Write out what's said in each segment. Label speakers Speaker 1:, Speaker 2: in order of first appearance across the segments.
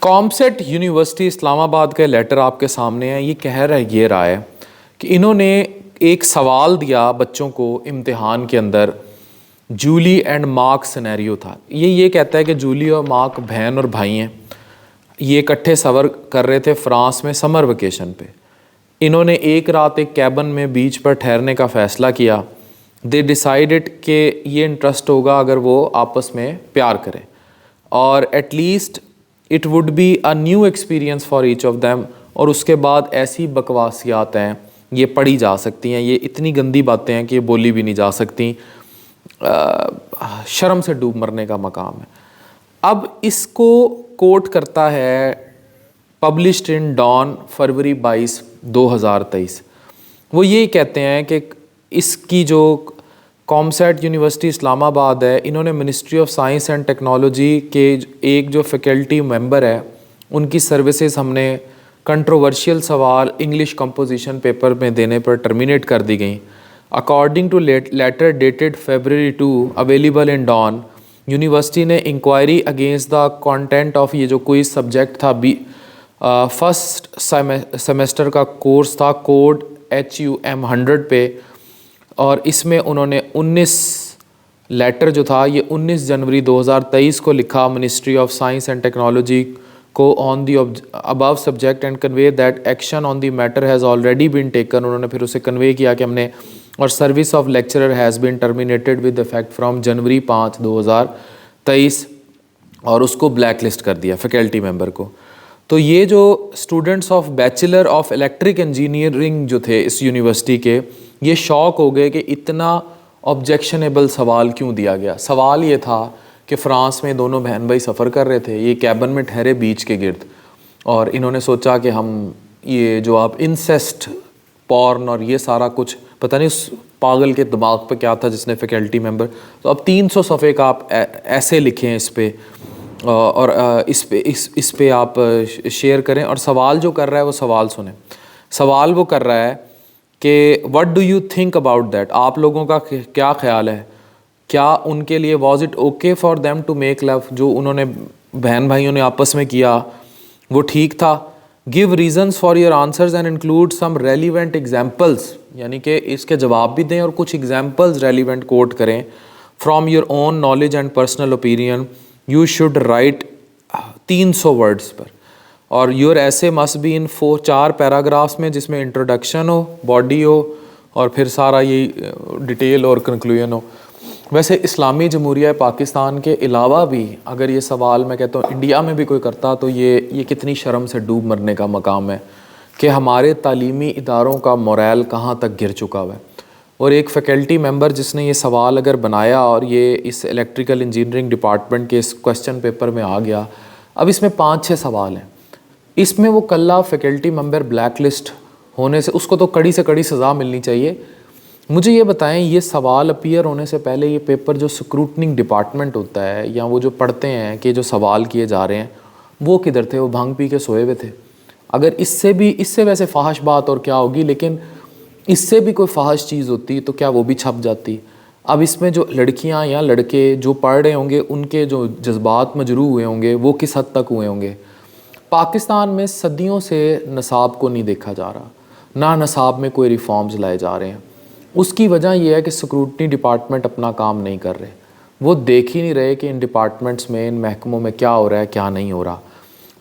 Speaker 1: COMSATS university इस्लाम आबाद का letter आपके सामने है। ये कह रहा है कि इन्होंने एक सवाल दिया बच्चों को इम्तिहान के अंदर, जूली एंड मार्क सिनेरियो था। ये कहता है कि जूली और मार्क बहन और भाई हैं। ये इकट्ठे सफ़र कर रहे थे फ्रांस में समर वेकेशन पे। इन्होंने एक रात एक कैबन में बीच पर ठहरने का फ़ैसला किया। दे डिसाइडेड कि ये इंटरेस्ट होगा अगर वो आपस में प्यार करें, और at least it would be a new experience for each of them. और उसके बाद ऐसी बकवासियात हैं, ये पढ़ी जा सकती हैं, ये इतनी गंदी बातें हैं कि ये बोली भी नहीं जा सकती। शर्म से डूब मरने का मकाम है। अब इसको कोट करता है पब्लिश्ड इन डॉन फरवरी 22, 2023। वो ये कहते हैं कि इसकी जो कॉमसेट यूनिवर्सिटी इस्लामाबाद है, इन्होंने ministry of science and technology के एक जो फैकल्टी मेंबर है उनकी सर्विसेज हमने कंट्रोवर्शियल सवाल इंग्लिश कंपोजिशन पेपर में देने पर टर्मिनेट कर दी गई। According to letter dated February 2 available in Dawn, university ने inquiry against the content of, ये जो कोई सब्जेक्ट था फर्स्ट सेमेस्टर का कोर्स था कोड HUM 100 पे, और इसमें उन्होंने 19 लेटर जो था ये 19 जनवरी 2023 को लिखा ministry of science and technology को on the above subject and convey that action on the matter has already been taken. उन्होंने फिर उसे कन्वे किया कि हमने, और service of lecturer has been terminated with effect from January 5, 2023, और उसको ब्लैक लिस्ट कर दिया फैकल्टी मेंबर को। तो ये जो students of bachelor of electric engineering जो थे इस यूनिवर्सिटी के, ये शौक हो गए कि इतना ऑब्जेक्शनेबल सवाल क्यों दिया गया। सवाल ये था कि फ़्रांस में दोनों बहन भाई सफ़र कर रहे थे, ये कैबन में ठहरे बीच के गिर्द, और इन्होंने सोचा कि हम ये जो आप इंसेस्ट पॉर्न और ये सारा कुछ, पता नहीं उस पागल के दिमाग पे क्या था जिसने फैकल्टी मेंबर, तो अब 300 सफ़े का आप ऐसे लिखें इस पे, और इस पे आप शेयर करें। और सवाल जो कर रहा है वो सवाल सुने। सवाल वो कर रहा है कि what do you think about that, आप लोगों का क्या ख्याल है, क्या उनके लिए was it okay for them to make love, जो उन्होंने बहन भाइयों ने आपस में किया वो ठीक था। Give reasons for your answers and include some relevant examples, यानी कि इसके जवाब भी दें और कुछ एग्जाम्पल्स रेलिवेंट कोट करें। From your own knowledge and personal opinion you should write 300 words पर, और योर ऐसे मस्ट बी इन 4 पैराग्राफ्स में, जिसमें इंट्रोडक्शन हो, बॉडी हो, और फिर सारा ये डिटेल और कंक्लूजन हो। वैसे इस्लामी जमहूरिया पाकिस्तान के अलावा भी अगर ये सवाल मैं कहता हूँ इंडिया में भी कोई करता तो ये कितनी शर्म से डूब मरने का मकाम है कि हमारे तालीमी इदारों का मोरल कहाँ तक गिर चुका हुआ है। और एक फैकल्टी मेंबर जिसने ये सवाल अगर बनाया और ये इस इलेक्ट्रिकल इंजीनियरिंग डिपार्टमेंट के इस क्वेश्चन पेपर में आ गया, अब इसमें 5-6 सवाल हैं, इसमें वो कल्ला फैकल्टी मेंबर ब्लैक लिस्ट होने से, उसको तो कड़ी से कड़ी सज़ा मिलनी चाहिए। मुझे ये बताएं, ये सवाल अपीयर होने से पहले ये पेपर जो स्क्रूटनिंग डिपार्टमेंट होता है या वो जो पढ़ते हैं कि जो सवाल किए जा रहे हैं वो किधर थे? वो भांग पी के सोए हुए थे। अगर इससे वैसे फाहश बात और क्या होगी, लेकिन इससे भी कोई फाहश चीज़ होती तो क्या वो भी छप जाती। अब इसमें जो लड़कियां या लड़के जो पढ़ रहे होंगे उनके जो जज्बात मजरू हुए होंगे वो किस हद तक हुए होंगे। पाकिस्तान में सदियों से नसाब को नहीं देखा जा रहा, ना नसाब में कोई रिफॉर्म्स लाए जा रहे हैं। उसकी वजह यह है कि स्क्रूटनी डिपार्टमेंट अपना काम नहीं कर रहे, वो देख ही नहीं रहे कि इन डिपार्टमेंट्स में, इन महकमों में क्या हो रहा है क्या नहीं हो रहा।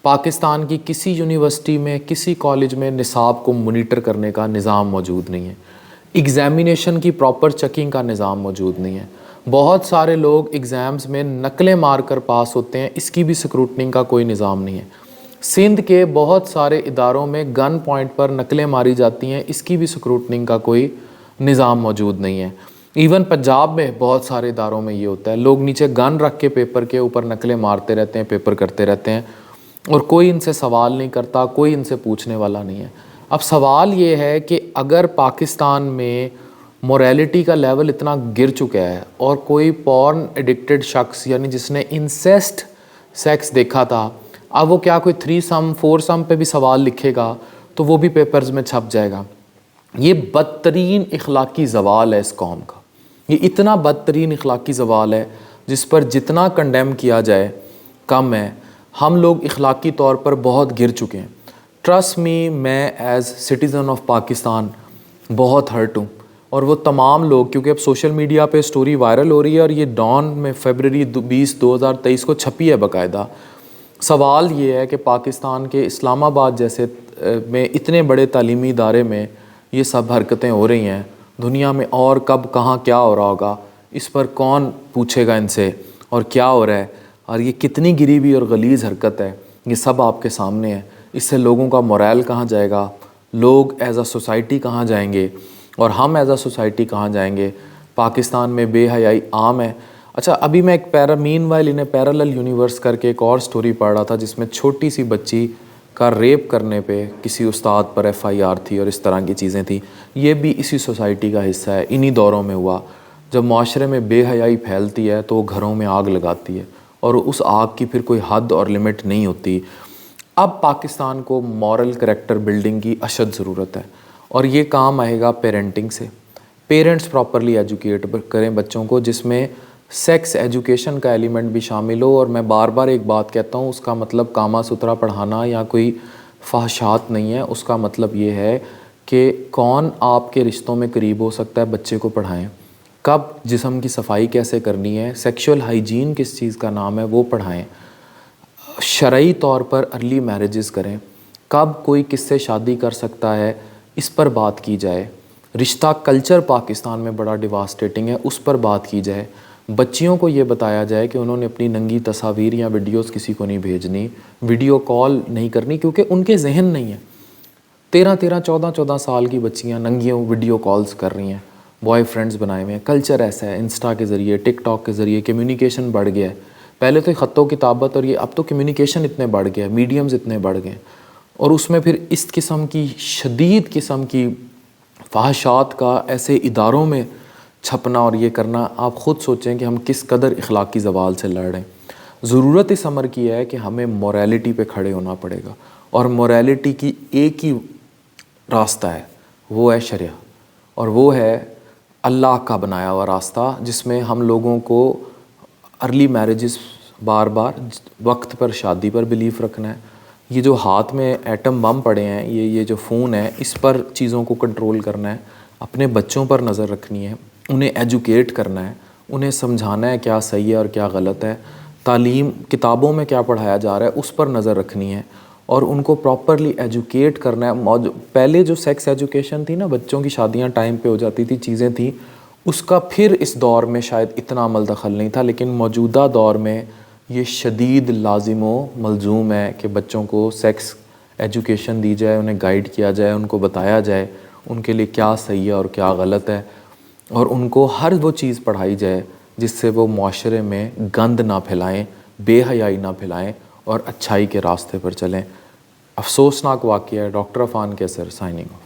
Speaker 1: पाकिस्तान की किसी यूनिवर्सिटी में, किसी कॉलेज में निसाब को मॉनिटर करने का निज़ाम मौजूद नहीं है, एग्ज़ामिनेशन की प्रॉपर चेकिंग का निज़ाम मौजूद नहीं है। बहुत सारे लोग एग्ज़ाम्स में नकलें मार कर पास होते हैं, इसकी भी स्क्रूटनिंग का कोई निज़ाम नहीं है। सिंध के बहुत सारे इदारों में गन पॉइंट पर नकलें मारी जाती हैं, इसकी भी स्क्रूटनिंग का कोई निज़ाम मौजूद नहीं है। इवन पंजाब में बहुत सारे इदारों में ये होता है, लोग नीचे गन रख के पेपर के ऊपर नकलें मारते रहते हैं, पेपर करते रहते हैं, और कोई इनसे सवाल नहीं करता, कोई इनसे पूछने वाला नहीं है। अब सवाल ये है कि अगर पाकिस्तान में मोरालिटी का लेवल इतना गिर चुका है और कोई पॉर्न एडिक्टेड शख्स, यानी जिसने इंसेस्ट सेक्स देखा था, अब वो क्या कोई 3 सम 4 सम पे भी सवाल लिखेगा तो वो भी पेपर्स में छप जाएगा। ये बदतरीन इखलाकी ज़वाल है इस कौम का, ये इतना बदतरीन इखलाकी ज़वाल है जिस पर जितना कंडेम किया जाए कम है। ہم لوگ اخلاقی طور پر بہت گر چکے ہیں. ٹرسٹ می, میں ایز سٹیزن آف پاکستان بہت ہرٹ ہوں. اور وہ تمام لوگ, کیونکہ اب سوشل میڈیا پہ سٹوری وائرل ہو رہی ہے اور یہ ڈان میں فیبرری 20 2023 کو چھپی ہے باقاعدہ. سوال یہ ہے کہ پاکستان کے اسلام آباد جیسے میں اتنے بڑے تعلیمی ادارے میں یہ سب حرکتیں ہو رہی ہیں, دنیا میں اور کب کہاں کیا ہو رہا ہوگا, اس پر کون پوچھے گا ان سے, اور کیا ہو رہا ہے, اور یہ کتنی گری ہوئی اور غلیظ حرکت ہے, یہ سب آپ کے سامنے ہے. اس سے لوگوں کا مورائل کہاں جائے گا, لوگ ایز اے سوسائٹی کہاں جائیں گے, اور ہم ایز اے سوسائٹی کہاں جائیں گے. پاکستان میں بے حیائی عام ہے. اچھا, ابھی میں ایک مین وائل انہیں پیرالل یونیورس کر کے ایک اور سٹوری پڑھ رہا تھا جس میں چھوٹی سی بچی کا ریپ کرنے پہ کسی استاد پر FIR تھی اور اس طرح کی چیزیں تھیں. یہ بھی اسی سوسائٹی کا حصہ ہے, انہی دوروں میں ہوا. جب معاشرے میں بے حیائی پھیلتی ہے تو وہ گھروں میں آگ لگاتی ہے, اور اس آگ کی پھر کوئی حد اور لمٹ نہیں ہوتی. اب پاکستان کو مورل کریکٹر بلڈنگ کی اشد ضرورت ہے, اور یہ کام آئے گا پیرنٹنگ سے. پیرنٹس پراپرلی ایجوکیٹ کریں بچوں کو, جس میں سیکس ایجوکیشن کا ایلیمنٹ بھی شامل ہو. اور میں بار بار ایک بات کہتا ہوں, اس کا مطلب کاما سترا پڑھانا یا کوئی فحشات نہیں ہے. اس کا مطلب یہ ہے کہ کون آپ کے رشتوں میں قریب ہو سکتا ہے, بچے کو پڑھائیں. کب جسم کی صفائی کیسے کرنی ہے, سیکشول ہائیجین کس چیز کا نام ہے, وہ پڑھائیں. شرعی طور پر ارلی میرجز کریں. کب کوئی کس سے شادی کر سکتا ہے, اس پر بات کی جائے. رشتہ کلچر پاکستان میں بڑا ڈیواسٹیٹنگ ہے, اس پر بات کی جائے. بچیوں کو یہ بتایا جائے کہ انہوں نے اپنی ننگی تصاویر یا ویڈیوز کسی کو نہیں بھیجنی, ویڈیو کال نہیں کرنی, کیونکہ ان کے ذہن نہیں ہے. 14 سال کی بچیاں ننگیوں ویڈیو کالز کر رہی ہیں, بوائے فرینڈز بنائے ہوئے ہیں. کلچر ایسا ہے, انسٹا کے ذریعے, ٹک ٹاک کے ذریعے کمیونیکیشن بڑھ گیا ہے. پہلے تو خط و کتابت, اور یہ اب تو کمیونیکیشن اتنے بڑھ گئے, میڈیمز اتنے بڑھ گئے, اور اس میں پھر اس قسم کی شدید قسم کی فحشات کا ایسے اداروں میں چھپنا اور یہ کرنا, آپ خود سوچیں کہ ہم کس قدر اخلاقی زوال سے لڑ رہے ہیں. ضرورت اس امر کی ہے کہ ہمیں موریلٹی پہ کھڑے ہونا پڑے گا, اور موریلٹی کی ایک ہی راستہ ہے, وہ ہے شریعہ, اور وہ ہے اللہ کا بنایا ہوا راستہ, جس میں ہم لوگوں کو ارلی میرجز, بار بار وقت پر شادی پر بلیف رکھنا ہے. یہ جو ہاتھ میں ایٹم بم پڑے ہیں, یہ جو فون ہے, اس پر چیزوں کو کنٹرول کرنا ہے. اپنے بچوں پر نظر رکھنی ہے, انہیں ایجوکیٹ کرنا ہے, انہیں سمجھانا ہے کیا صحیح ہے اور کیا غلط ہے. تعلیم کتابوں میں کیا پڑھایا جا رہا ہے اس پر نظر رکھنی ہے, اور ان کو پراپرلی ایجوکیٹ کرنا ہے. پہلے جو سیکس ایجوکیشن تھی نا, بچوں کی شادیاں ٹائم پہ ہو جاتی تھی, چیزیں تھیں, اس کا پھر اس دور میں شاید اتنا عمل دخل نہیں تھا. لیکن موجودہ دور میں یہ شدید لازم و ملزوم ہے کہ بچوں کو سیکس ایجوکیشن دی جائے, انہیں گائیڈ کیا جائے, ان کو بتایا جائے ان کے لیے کیا صحیح ہے اور کیا غلط ہے, اور ان کو ہر وہ چیز پڑھائی جائے جس سے وہ معاشرے میں گند نہ پھیلائیں, بے حیائی نہ پھیلائیں, اور اچھائی کے راستے پر چلیں. افسوسناک واقعہ ہے. ڈاکٹر عفان کیسر, سائننگ آف.